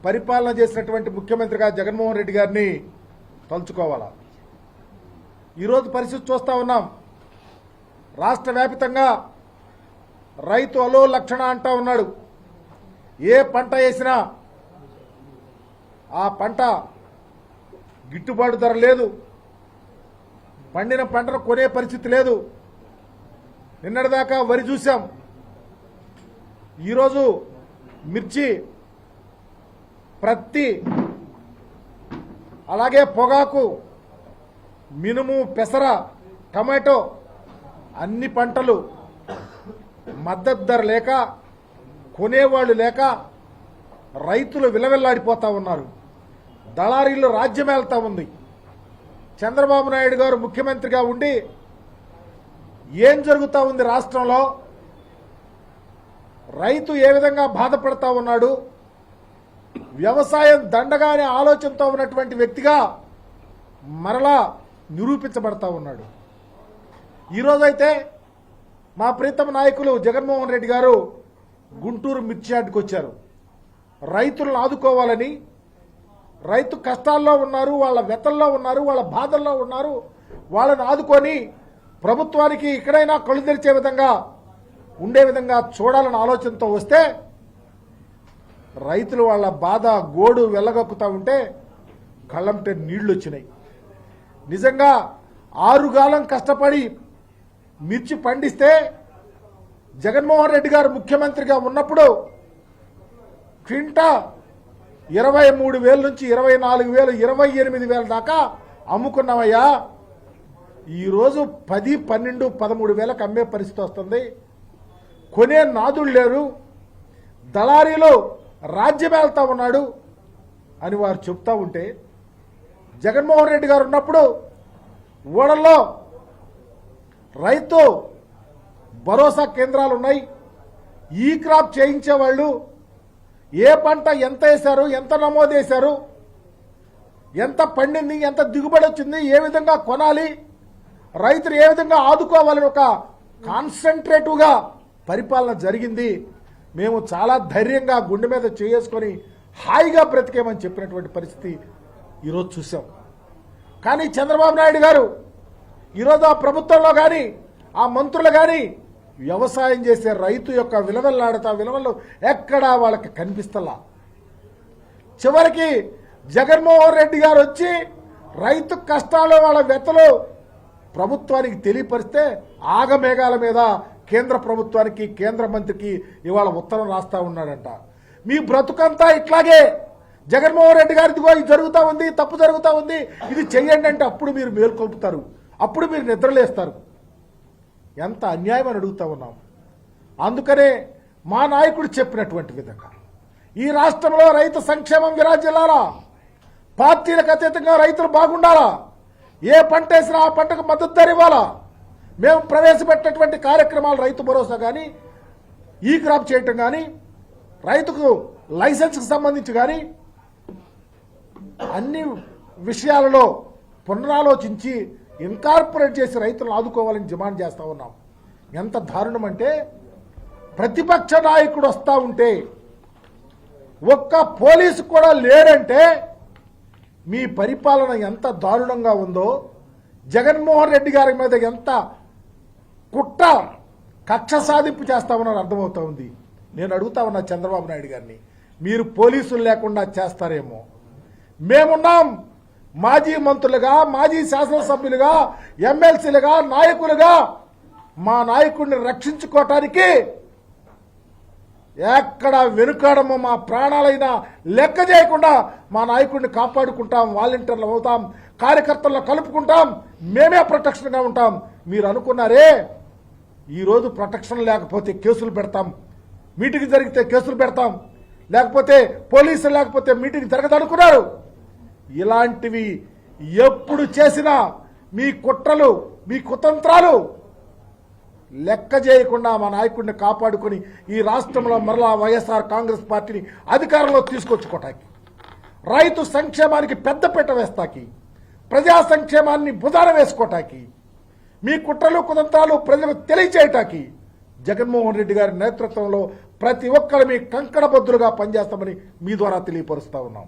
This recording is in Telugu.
పరిపాలన చేసినటువంటి ముఖ్యమంత్రిగా జగన్మోహన్ రెడ్డి గారిని తలుచుకోవాలా. ఈరోజు పరిస్థితి చూస్తూ ఉన్నాం. రాష్ట్ర వ్యాప్తంగా రైతు అలో లక్షణ అంటా ఉన్నాడు. ఏ పంట వేసినా ఆ పంట గిట్టుబాటు ధర లేదు, పండిన పంటను కొనే పరిస్థితి లేదు. నిన్నటిదాకా వరి చూసాం, ఈరోజు మిర్చి, ప్రత్తి, అలాగే పొగాకు, మినుము, పెసర, టమాటో అన్ని పంటలు మద్దతు ధర లేక, కొనేవాళ్ళు లేక రైతులు విలవిల్లాడిపోతా ఉన్నారు. దళారీలు రాజ్యమేళ్తా ఉంది. చంద్రబాబు నాయుడు గారు ముఖ్యమంత్రిగా ఉండి ఏం జరుగుతూ ఉంది రాష్ట్రంలో, రైతు ఏ విధంగా బాధపడతా ఉన్నాడు, వ్యవసాయం దండగానే ఆలోచనతో ఉన్నటువంటి వ్యక్తిగా మరలా నిరూపించబడతా ఉన్నాడు. ఈరోజైతే మా ప్రీతమ నాయకులు జగన్మోహన్ రెడ్డి గారు గుంటూరు మిర్చి యార్డుకు వచ్చారు. రైతులను ఆదుకోవాలని, రైతు కష్టాల్లో ఉన్నారు, వాళ్ళ వ్యతల్లో ఉన్నారు, వాళ్ళ బాధల్లో ఉన్నారు, వాళ్ళని ఆదుకొని ప్రభుత్వానికి ఇక్కడైనా కళ్ళు తెరిచే విధంగా ఉండే విధంగా చూడాలని ఆలోచనతో వస్తే రైతులు వాళ్ళ బాధ గోడు వెళ్ళగక్కుతా ఉంటే కళ్ళంటే నీళ్లు వచ్చినాయి. నిజంగా 6 కాలం కష్టపడి మిర్చి పండిస్తే జగన్మోహన్ రెడ్డి గారు ముఖ్యమంత్రిగా ఉన్నప్పుడు క్వింటా 23,000 నుంచి 24,000, 28,000 దాకా అమ్ముకున్నామయ్యా. ఈరోజు 10, 12, 13,000కు అమ్మే పరిస్థితి వస్తుంది. కొనే నాదుడు లేరు, దళారీలో రాజ్యమేళ్తా ఉన్నాడు అని వారు చెప్తా ఉంటే, జగన్మోహన్ రెడ్డి గారు ఉన్నప్పుడు ఓడల్లో రైతు భరోసా కేంద్రాలు ఉన్నాయి. ఈ క్రాప్ చేయించేవాళ్ళు ఏ పంట ఎంత వేశారు, ఎంత నమోదు చేశారు, ఎంత పండింది, ఎంత దిగుబడి వచ్చింది, ఏ విధంగా కొనాలి, రైతులు ఏ విధంగా ఆదుకోవాలని ఒక కాన్సన్ట్రేటివ్గా పరిపాలన జరిగింది. మేము చాలా ధైర్యంగా గుండె మీద చేసుకొని హాయిగా బ్రతికేమని చెప్పినటువంటి పరిస్థితి ఈరోజు చూసాం. కానీ చంద్రబాబు నాయుడు గారు ఈరోజు ఆ ప్రభుత్వంలో కానీ ఆ మంత్రులు కానీ వ్యవసాయం చేసే రైతు యొక్క విలువలు ఎక్కడా వాళ్ళకి కనిపిస్తలా. చివరికి జగన్మోహన్ రెడ్డి గారు వచ్చి రైతు కష్టాలు, వాళ్ళ వ్యతలు ప్రభుత్వానికి తెలియపరిస్తే ఆగమేఘాల మీద కేంద్ర ప్రభుత్వానికి, కేంద్ర మంత్రికి ఇవాళ ఉత్తరం రాస్తా ఉన్నాడంట. మీ బ్రతుకంతా ఇట్లాగే జగన్మోహన్ రెడ్డి గారిదిగో ఇది జరుగుతూ ఉంది, తప్పు జరుగుతూ ఉంది, ఇది చెయ్యండి అంటే అప్పుడు మీరు మేల్కొల్పుతారు, అప్పుడు మీరు నిద్రలేస్తారు. ఎంత అన్యాయం అని అడుగుతా ఉన్నాం. అందుకనే మా నాయకుడు చెప్పినటువంటి విధంగా ఈ రాష్ట్రంలో రైతు సంక్షేమం విరాజిల్లాలా, పార్టీలకు అతీతంగా రైతులు బాగుండాలా, ఏ పంట వేసినా ఆ పంటకు మద్దతు ధర ఇవ్వాలా. మేము ప్రవేశపెట్టినటువంటి కార్యక్రమాలు రైతు భరోసా కానీ, ఈ క్రాప్ చేయటం కానీ, రైతుకు లైసెన్స్కి సంబంధించి కానీ అన్ని విషయాలలో పునరాలోచించి ఇన్కార్పొరేట్ చేసి రైతులను ఆదుకోవాలని డిమాండ్ చేస్తూ ఉన్నాం. ఎంత దారుణం అంటే, ప్రతిపక్ష నాయకుడు వస్తూ ఉంటే ఒక్క పోలీసు కూడా లేడంటే మీ పరిపాలన ఎంత దారుణంగా ఉందో, జగన్మోహన్ రెడ్డి గారి మీద ఎంత కుట్ర కక్ష సాధింపు చేస్తామని అర్థమవుతా ఉంది. నేను అడుగుతా ఉన్నా చంద్రబాబు నాయుడు గారిని, మీరు పోలీసులు లేకుండా చేస్తారేమో. మేమున్నాం, మాజీ మంత్రులుగా, మాజీ శాసనసభ్యులుగా, ఎమ్మెల్సీలుగా, నాయకులుగా మా నాయకుడిని రక్షించుకోవటానికి ఎక్కడ వెనుకాడమో, మా ప్రాణాలైనా లెక్క చేయకుండా మా నాయకుడిని కాపాడుకుంటాం, వాలంటీర్లు అవుతాం, కార్యకర్తలను కలుపుకుంటాం, మేమే ప్రొటెక్షన్గా ఉంటాం. మీరు అనుకున్నారే ఈరోజు ప్రొటెక్షన్ లేకపోతే కేసులు పెడతాం, మీటింగ్ జరిగితే కేసులు పెడతాం, లేకపోతే పోలీసులు లేకపోతే మీటింగ్ జరగదనుకున్నారు. ఇలాంటివి ఎప్పుడు చేసినా మీ కుట్రలు, మీ కుతంత్రాలు లెక్క చేయకుండా మా నాయకుడిని కాపాడుకొని ఈ రాష్ట్రంలో మరలా వైఎస్ఆర్ కాంగ్రెస్ పార్టీని అధికారంలో తీసుకొచ్చుకోవటానికి, రైతు సంక్షేమానికి పెద్దపీట వేస్తాకి, ప్రజా సంక్షేమాన్ని భుజాన వేసుకోవటానికి, మీ కుట్రలు కుతంత్రాలు ప్రజలకు తెలియచేయటానికి జగన్మోహన్ రెడ్డి గారి నేతృత్వంలో ప్రతి ఒక్కరు మీ కంకణబద్దులుగా పనిచేస్తామని మీ ద్వారా తెలియపరుస్తా ఉన్నాం.